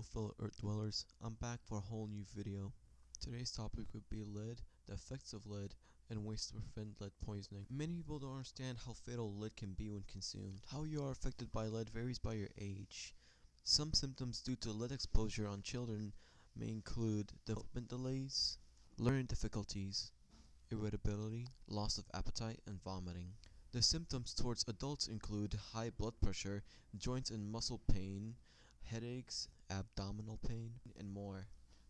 Hello fellow Earth dwellers, I'm back for a whole new video. Today's topic would be lead, the effects of lead, and ways to prevent lead poisoning. Many people don't understand how fatal lead can be when consumed. How you are affected by lead varies by your age. Some symptoms due to lead exposure on children may include development delays, learning difficulties, irritability, loss of appetite, and vomiting. The symptoms towards adults include high blood pressure, joint and muscle pain, headaches, abdominal pain, and more.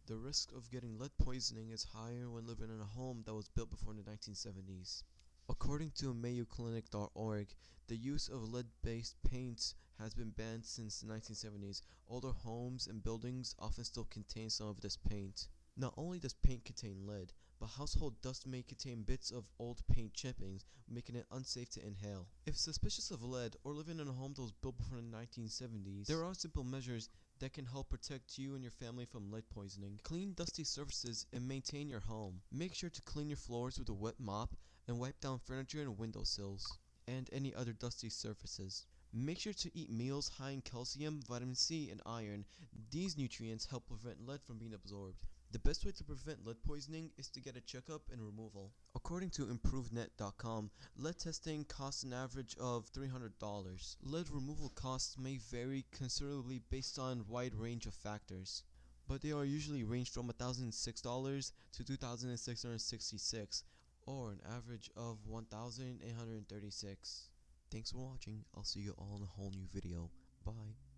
The risk of getting lead poisoning is higher when living in a home that was built before the 1970s. According to MayuClinic.org, the use of lead-based paints has been banned since the 1970s. Older homes and buildings often still contain some of this paint. Not only does paint contain lead, but household dust may contain bits of old paint chippings, making it unsafe to inhale. If suspicious of lead or living in a home that was built before the 1970s, there are simple measures that can help protect you and your family from lead poisoning. Clean dusty surfaces and maintain your home. Make sure to clean your floors with a wet mop and wipe down furniture and windowsills and any other dusty surfaces. Make sure to eat meals high in calcium, vitamin C, and iron. These nutrients help prevent lead from being absorbed. The best way to prevent lead poisoning is to get a checkup and removal. According to ImproveNet.com, lead testing costs an average of $300. Lead removal costs may vary considerably based on a wide range of factors, but they are usually range from $1,006 to $2,666, or an average of $1,836. Thanks for watching. I'll see you all in a whole new video. Bye.